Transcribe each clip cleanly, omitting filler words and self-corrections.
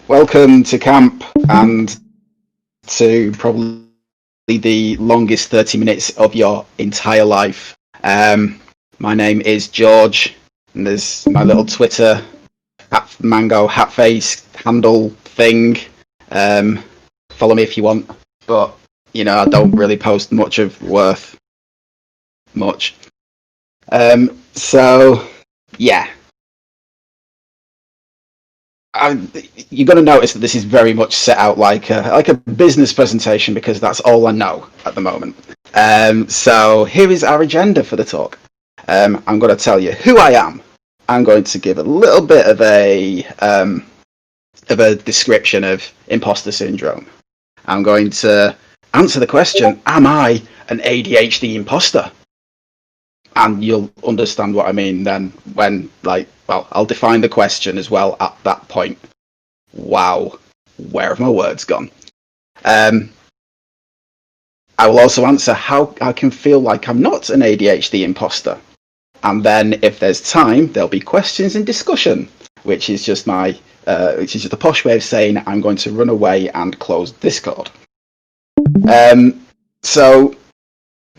Welcome to camp and to probably the longest 30 minutes of your entire life. My name is George, and there's my little Twitter mango hat face handle thing. Follow me if you want, but I don't really post much of worth much. So yeah. You're going to notice that this is very much set out like a business presentation because that's all I know at the moment. So here is our agenda for the talk. I'm going to tell you who I am. I'm going to give a little bit of a description of imposter syndrome. I'm going to answer the question: am I an ADHD imposter? And you'll understand what I mean then when, I'll define the question as well at that point. Wow, where have my words gone? I will also answer how I can feel like I'm not an ADHD imposter. And then, if there's time, there'll be questions and discussion, which is just a posh way of saying I'm going to run away and close Discord. So,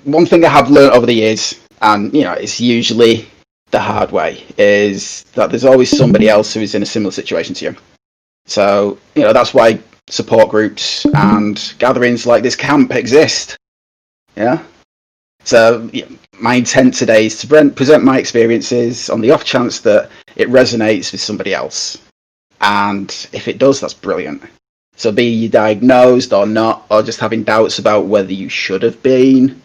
one thing I have learned over the years, and it's usually the hard way, is that there's always somebody else who is in a similar situation to you. So that's why support groups and gatherings like this camp exist. Yeah. So my intent today is to present my experiences on the off chance that it resonates with somebody else, and if it does, that's brilliant. So be you diagnosed or not, or just having doubts about whether you should have been,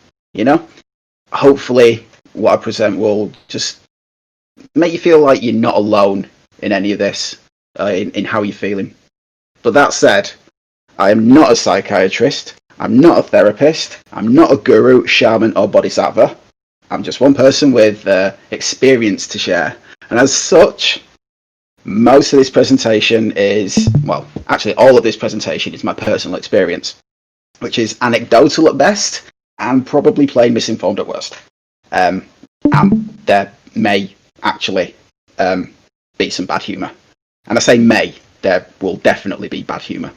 hopefully what I present will just make you feel like you're not alone in any of this, in how you're feeling. But that said, I am not a psychiatrist, I'm not a therapist, I'm not a guru, shaman or bodhisattva. I'm just one person with experience to share. And as such, most of this presentation is, actually all of this presentation is my personal experience, which is anecdotal at best and probably plain misinformed at worst. And there may actually be some bad humour. And I say may, there will definitely be bad humour.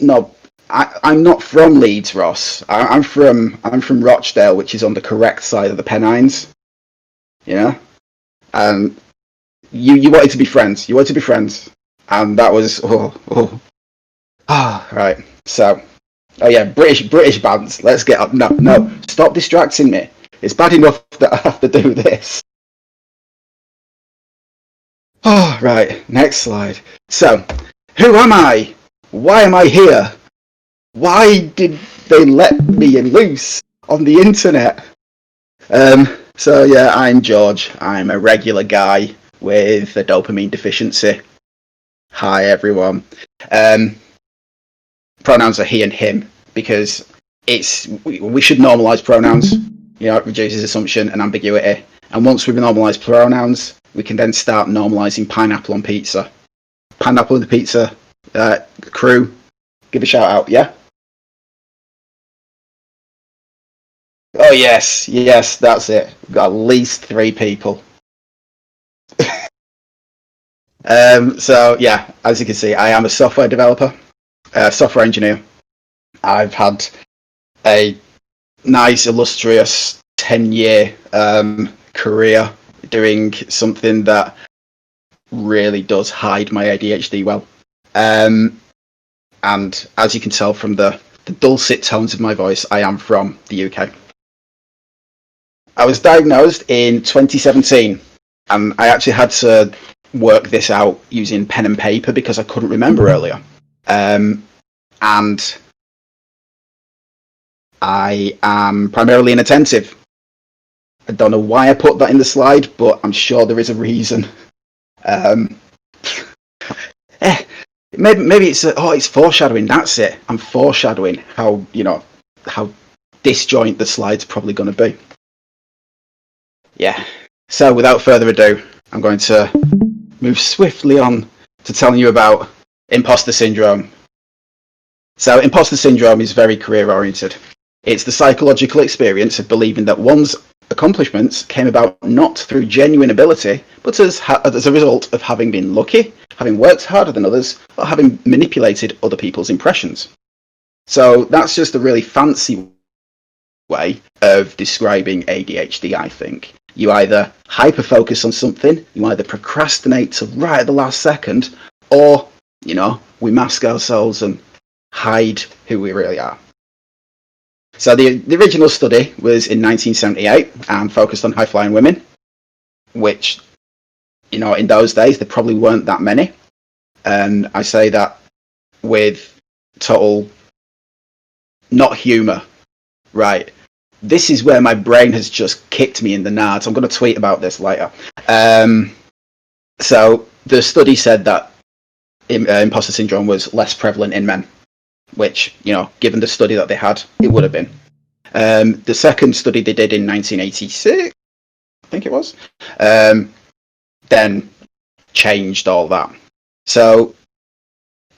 No, I'm not from Leeds, Ross. I'm from Rochdale, which is on the correct side of the Pennines. And you wanted to be friends. And that was right. So, British bands. Let's get up. No, stop distracting me. It's bad enough that I have to do this. Oh, right. Next slide. So, who am I? Why am I here? Why did they let me loose on the internet? So yeah, I'm George. I'm a regular guy with a dopamine deficiency. Hi everyone. Pronouns are he and him because we should normalise pronouns. It reduces assumption and ambiguity. And once we've normalised pronouns, we can then start normalising pineapple on pizza. Pineapple on the pizza crew, give a shout out, yeah? Oh yes, that's it. We've got at least 3 people. So yeah, as you can see, I am a software developer, software engineer. I've had a nice, illustrious 10-year career doing something that really does hide my ADHD well. And as you can tell from the dulcet tones of my voice, I am from the UK. I was diagnosed in 2017, and I actually had to work this out using pen and paper because I couldn't remember earlier. And I am primarily inattentive. I don't know why I put that in the slide, but I'm sure there is a reason. Maybe it's foreshadowing. That's it. I'm foreshadowing how disjoint the slide's probably going to be. Yeah. So without further ado, I'm going to move swiftly on to telling you about imposter syndrome. So imposter syndrome is very career oriented. It's the psychological experience of believing that one's accomplishments came about not through genuine ability, but as a result of having been lucky, having worked harder than others, or having manipulated other people's impressions. So that's just a really fancy way of describing ADHD, I think. You either hyper-focus on something, you either procrastinate to right at the last second, or, we mask ourselves and hide who we really are. So the original study was in 1978 and focused on high-flying women, which, in those days, there probably weren't that many. And I say that with total, not humour, right? This is where my brain has just kicked me in the nards. I'm going to tweet about this later. So the study said that imposter syndrome was less prevalent in men, which, given the study that they had, it would have been. The second study they did in 1986, I think it was, then changed all that. So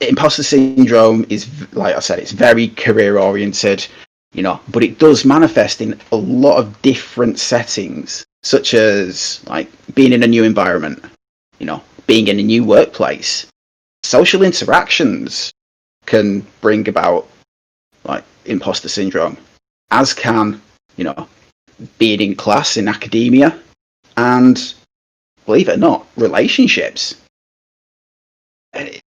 imposter syndrome is, like I said, it's very career oriented, but it does manifest in a lot of different settings, such as like being in a new environment, being in a new workplace. Social interactions can bring about like imposter syndrome, as can, being in class in academia, and believe it or not, relationships. I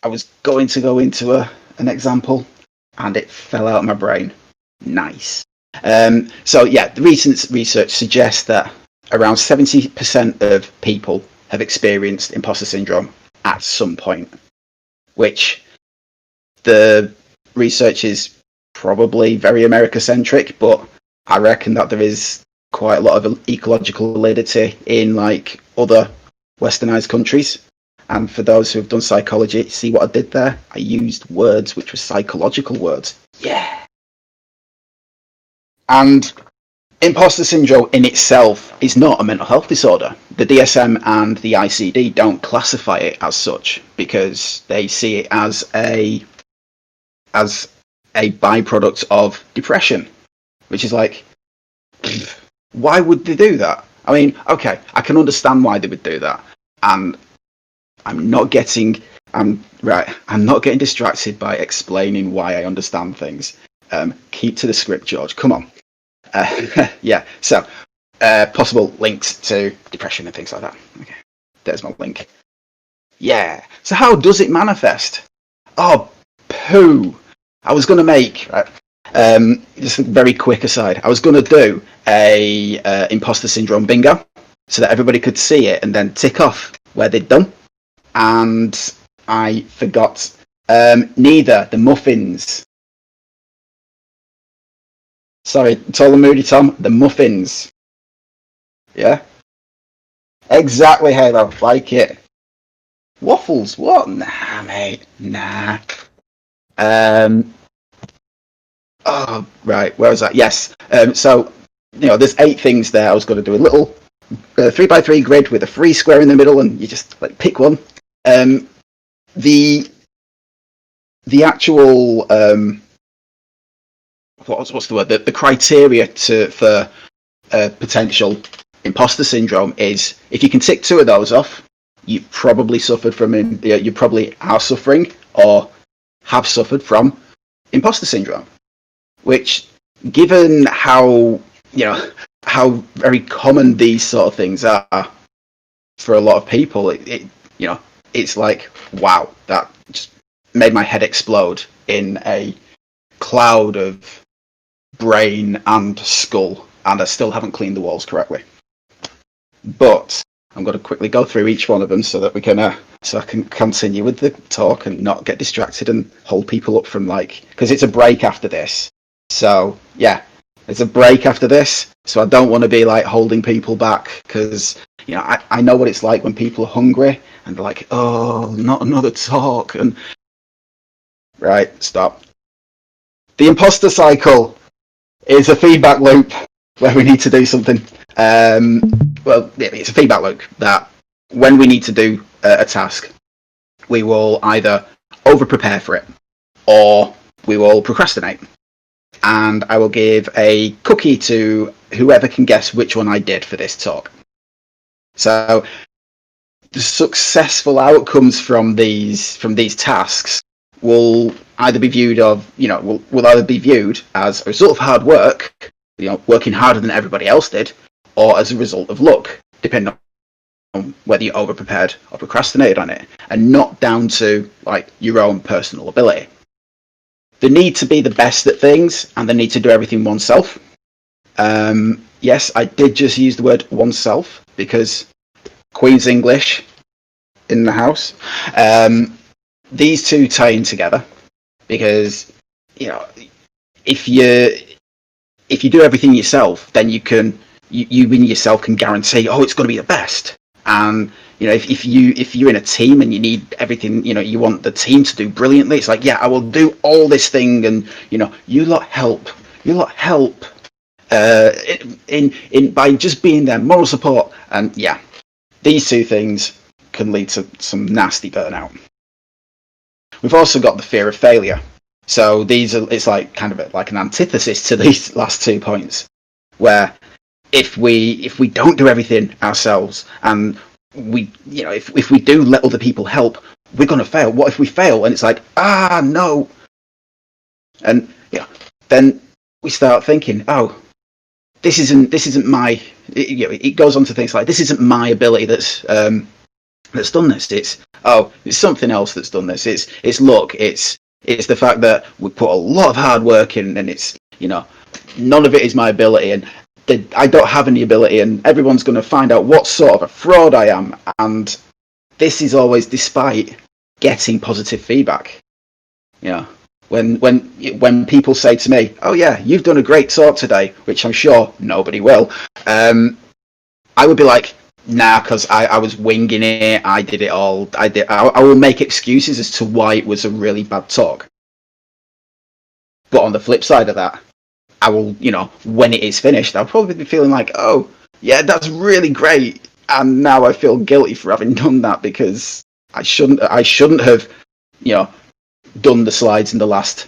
was going to go into an example, and it fell out of my brain. Nice. So yeah, the recent research suggests that around 70% of people have experienced imposter syndrome at some point, which the research is probably very America-centric, but I reckon that there is quite a lot of ecological validity in like other westernized countries. And for those who have done psychology, see what I did there? I used words which were psychological words. Yeah. And imposter syndrome in itself is not a mental health disorder. The DSM and the ICD don't classify it as such because they see it as a byproduct of depression, which is like, why would they do that? I mean, okay, I can understand why they would do that, and I'm not getting distracted by explaining why I understand things. Keep to the script, George. Come on. Yeah. So, possible links to depression and things like that. Okay, there's my link. Yeah. So, how does it manifest? Oh, poo. I was going to make just a very quick aside. I was going to do a imposter syndrome bingo so that everybody could see it and then tick off where they'd done. And I forgot neither the muffins. Sorry, Tall and Moody Tom, the muffins. Yeah? Exactly, Halo. Like it. Waffles? What? Nah, mate. Nah. Oh, right. Where was that? Yes. So, there's 8 things there. I was going to do a little 3x3 grid with a free square in the middle, and you just like pick one. The actual what's the word? The criteria for potential imposter syndrome is if you can tick 2 of those off, you probably suffered from you probably are suffering or have suffered from imposter syndrome. Which, given how how very common these sort of things are for a lot of people, it's like, wow, that just made my head explode in a cloud of brain and skull, and I still haven't cleaned the walls correctly. But I'm going to quickly go through each one of them so that we can so I can continue with the talk and not get distracted and hold people up from because it's a break after this. So yeah, it's a break after this. So I don't want to be holding people back because I know what it's like when people are hungry and they're like, oh, not another talk. And right, stop. The Imposter Cycle is a feedback loop where we need to do something. Well, it's a feedback loop that when we need to do a task, we will either over prepare for it or we will procrastinate. and I will give a cookie to whoever can guess which one I did for this talk. So the successful outcomes from these tasks will either be viewed will either be viewed as a result of hard work, working harder than everybody else did, or as a result of luck, depending on whether you over prepared or procrastinated on it, and not down to like your own personal ability. The need to be the best at things and the need to do everything oneself. Yes, I did just use the word oneself because Queen's English in the house. These two tie in together because if you do everything yourself, then you in yourself can guarantee, it's going to be the best. And if you're in a team and you need everything, you want the team to do brilliantly. It's like, I will do all this thing, and you lot help. By just being there, moral support, and these two things can lead to some nasty burnout. We've also got the fear of failure. So it's like kind of like an antithesis to these last 2 points, where if we don't do everything ourselves and if we do let other people help, we're going to fail. What if we fail? And it's like, no. And then we start thinking, this isn't my. It goes on to things like, this isn't my ability that's done this. It's something else that's done this. It's luck. It's the fact that we put a lot of hard work in, and it's none of it is my ability, and I don't have any ability, and everyone's going to find out what sort of a fraud I am. And this is always despite getting positive feedback. When people say to me, "Oh yeah, you've done a great talk today," which I'm sure nobody will, I would be like, nah, because I was winging it. I did it all. I will make excuses as to why it was a really bad talk. But on the flip side of that, I will, when it is finished, I'll probably be feeling like, oh, yeah, that's really great. And now I feel guilty for having done that because I shouldn't have, done the slides in the last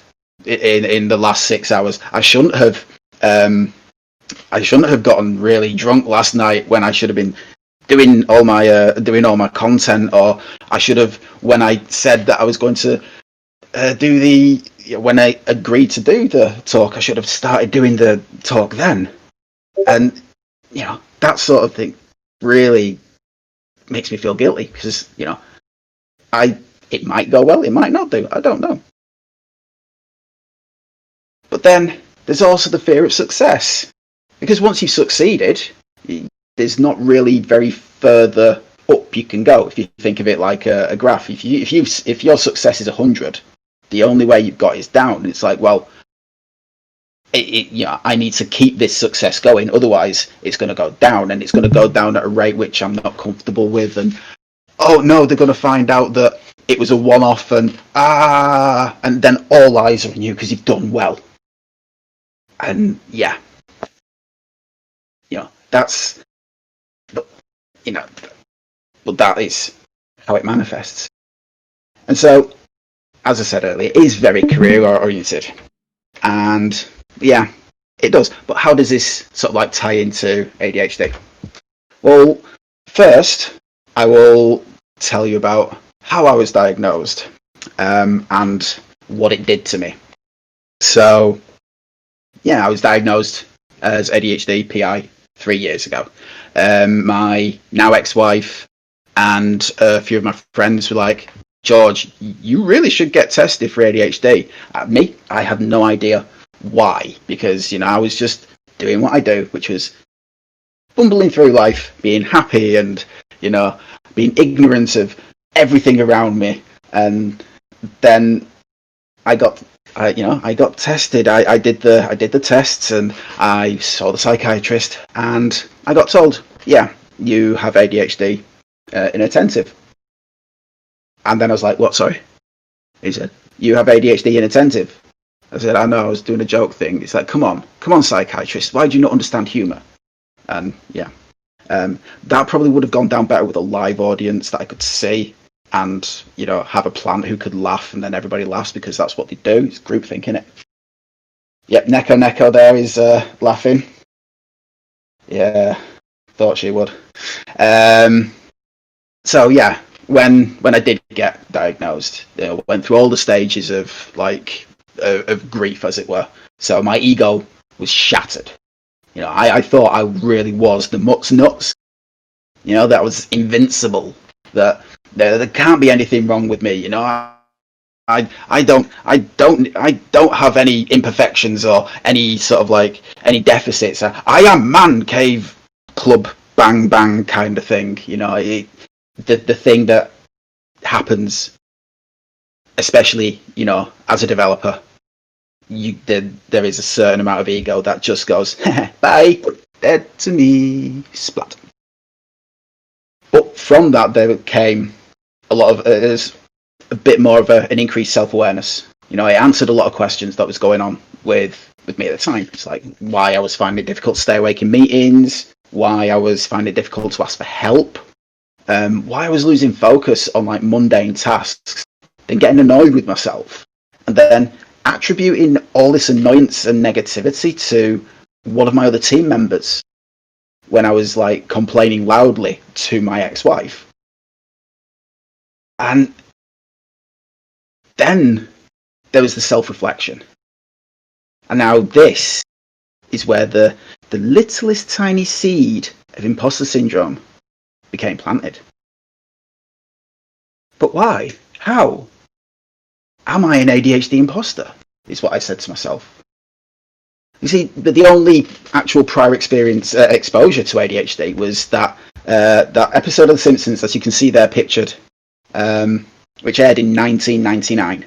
6 hours. I shouldn't have gotten really drunk last night when I should have been doing all my content, or I should have, when I said that I was going to when I agreed to do the talk, I should have started doing the talk then. And that sort of thing really makes me feel guilty because it might go well, it might not do, I don't know. But then there's also the fear of success, because once you've succeeded, there's not really very further up you can go. If you think of it like a graph, if your success is 100, the only way you've got is down. It's like, well, I need to keep this success going, otherwise it's going to go down, and it's going to go down at a rate which I'm not comfortable with. And oh no, they're going to find out that it was a one-off, and then all eyes are on you because you've done well. And that's, but that is how it manifests. And so, as I said earlier, it is very career oriented, and it does. But how does this sort of like tie into ADHD? Well, first I will tell you about how I was diagnosed and what it did to me. So I was diagnosed as ADHD PI 3 years ago. My now ex-wife and a few of my friends were like, George, you really should get tested for ADHD. I had no idea why, because I was just doing what I do, which was bumbling through life, being happy, and being ignorant of everything around me. And then I got tested. I did the tests, and I saw the psychiatrist, and I got told, you have ADHD inattentive. And then I was like, what, sorry? He said, you have ADHD inattentive. I said, I know, I was doing a joke thing. It's like, come on, psychiatrist, why do you not understand humour? And that probably would have gone down better with a live audience that I could see, and have a plant who could laugh, and then everybody laughs because that's what they do. It's groupthink, innit? Yep, Neko there is laughing. Yeah, thought she would. Um, so yeah, when I did get diagnosed, went through all the stages of of grief, as it were. So my ego was shattered. I thought I really was the mutt's nuts. That I was invincible. That there can't be anything wrong with me. I don't have any imperfections or any sort of any deficits. I am man cave club bang bang kind of thing. The thing that happens, especially as a developer, there is a certain amount of ego that just goes bye, dead to me, splat. But from that there came a lot of a bit more of an increased self-awareness. I answered a lot of questions that was going on with me at the time. It's like why I was finding it difficult to stay awake in meetings, why I was finding it difficult to ask for help, why I was losing focus on mundane tasks, then getting annoyed with myself, and then attributing all this annoyance and negativity to one of my other team members when I was complaining loudly to my ex-wife. And then there was the self-reflection. And now this is where the littlest tiny seed of imposter syndrome became planted. But why? How? Am I an ADHD imposter? Is what I said to myself. You see, the only actual prior experience exposure to ADHD was that episode of The Simpsons, as you can see there pictured, which aired in 1999.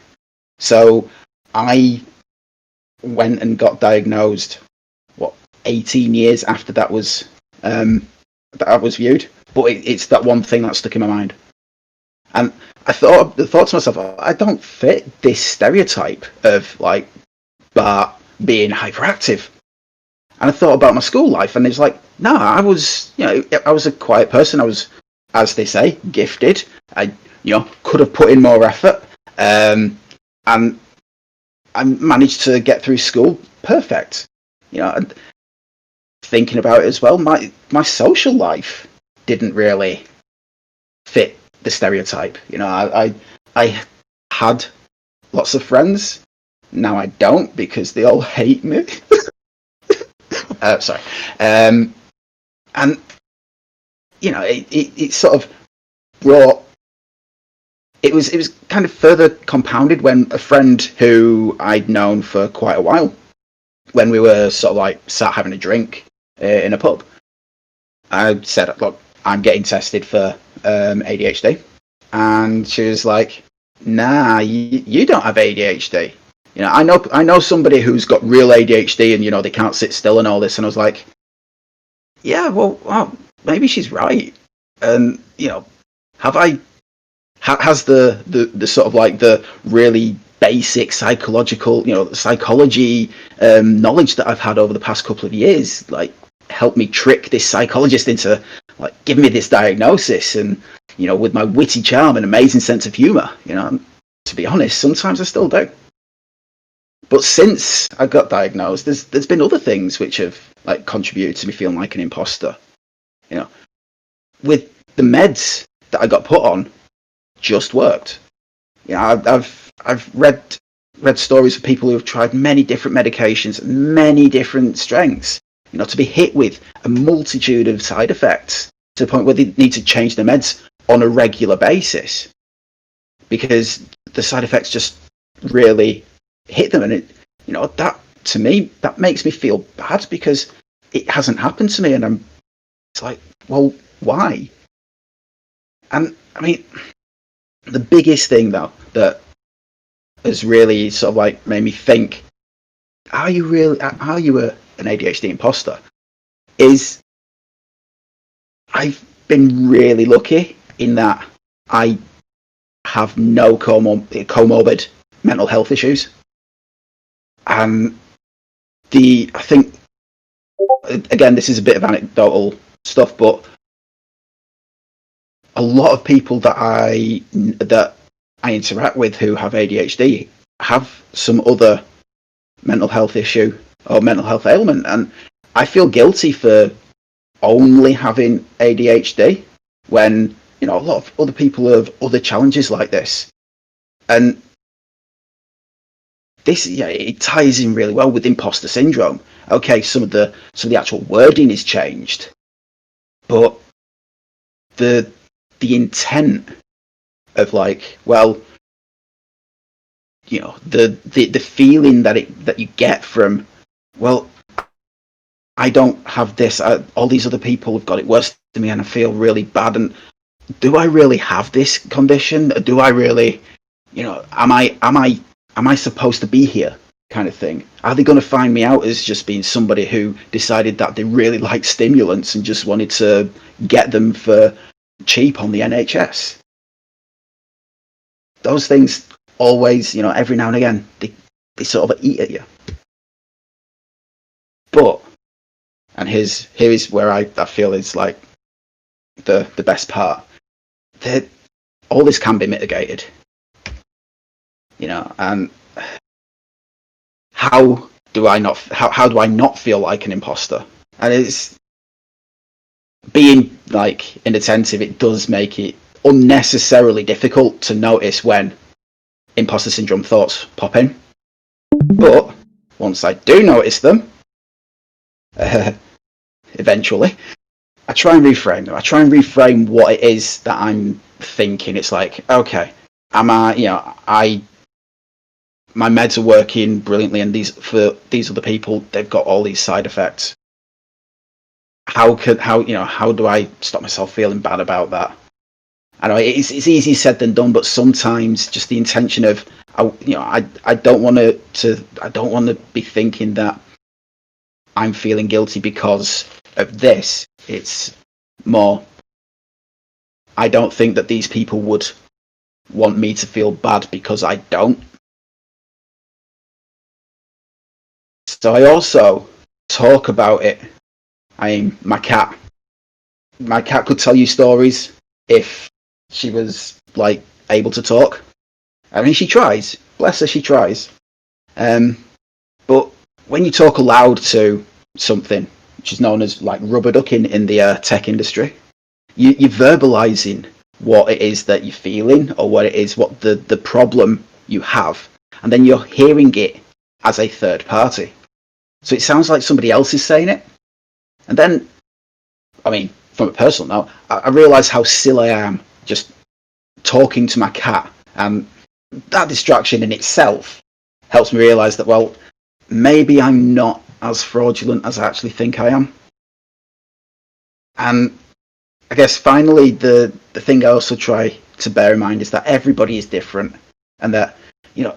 So I went and got diagnosed 18 years after that was viewed. But it's that one thing that stuck in my mind, and I thought to myself, I don't fit this stereotype of Bart being hyperactive. And I thought about my school life, and it's no, I was a quiet person. I was, as they say, gifted. I could have put in more effort, and I managed to get through school perfect. And thinking about it as well, my social life didn't really fit the stereotype. I had lots of friends. Now I don't, because they all hate me. Sorry. And it sort of brought. It was kind of further compounded when a friend who I'd known for quite a while, when we were sort of sat having a drink in a pub, I said, "Look, I'm getting tested for ADHD," and she was like, "Nah, you don't have ADHD. I know somebody who's got real ADHD, and they can't sit still and all this." And I was like, "Yeah, well, maybe she's right." And has the sort of the really basic psychological, psychology knowledge that I've had over the past couple of years, help me trick this psychologist into giving me this diagnosis, and with my witty charm and amazing sense of humour, to be honest, sometimes I still do. But since I got diagnosed, there's been other things which have contributed to me feeling like an imposter. With the meds that I got put on, just worked. I've read stories of people who have tried many different medications, many different strengths, to be hit with a multitude of side effects to the point where they need to change their meds on a regular basis because the side effects just really hit them. And that, to me, that makes me feel bad because it hasn't happened to me, and it's well, why? And I mean, the biggest thing though that has really sort of made me think, are you an ADHD imposter? Is I've been really lucky in that I have no comorbid mental health issues, and I think, again, this is a bit of anecdotal stuff, but a lot of people that I interact with who have ADHD have some other mental health issue or mental health ailment, and I feel guilty for only having ADHD when, you know, a lot of other people have other challenges like this. And this, yeah, it ties in really well with imposter syndrome. Okay, some of the actual wording is changed, but the intent of, like, well, you know, the feeling that you get from, well, I don't have this. All these other people have got it worse than me, and I feel really bad. And do I really have this condition? Do I really, you know, am I supposed to be here? Kind of thing. Are they going to find me out as just being somebody who decided that they really like stimulants and just wanted to get them for cheap on the NHS? Those things always, you know, every now and again, they sort of eat at you. But, and here is where I feel is like the best part. That all this can be mitigated, you know. And how do I not feel like an imposter? And it's being like inattentive. It does make it unnecessarily difficult to notice when imposter syndrome thoughts pop in. But once I do notice them, eventually, I try and reframe them. I try and reframe what it is that I'm thinking. It's like, okay, am I, you know, my meds are working brilliantly, and these other people, they've got all these side effects. How do I stop myself feeling bad about that? I know it's easier said than done, but sometimes just the intention of, I don't want to be thinking that I'm feeling guilty because of this. It's more, I don't think that these people would want me to feel bad because I don't. So I also talk about it. My cat could tell you stories if she was, like, able to talk. I mean, she tries. Bless her, she tries. But when you talk aloud to something, which is known as, like, rubber ducking in the tech industry, you're verbalizing what it is that you're feeling, or what the problem you have, and then you're hearing it as a third party. So it sounds like somebody else is saying it. And then, I mean, from a personal note, I realise how silly I am just talking to my cat. And that distraction in itself helps me realise that, well, maybe I'm not as fraudulent as I actually think I am. And I guess finally, the thing I also try to bear in mind is that everybody is different, and that, you know,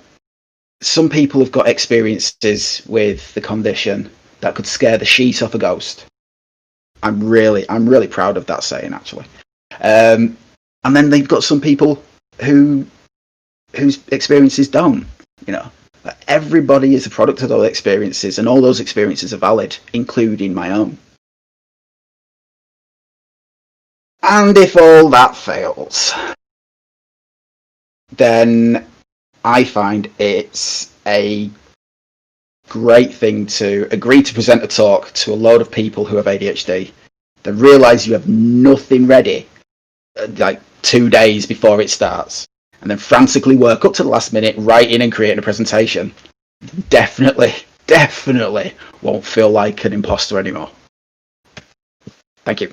some people have got experiences with the condition that could scare the sheet off a ghost. I'm really proud of that saying, actually. And then they've got some people whose experiences don't. You know, everybody is a product of those experiences, and all those experiences are valid, including my own. And if all that fails, then I find it's a great thing to agree to present a talk to a load of people who have ADHD, then realise you have nothing ready, like 2 days before it starts, and then frantically work up to the last minute, writing and creating a presentation. Definitely won't feel like an imposter anymore. Thank you.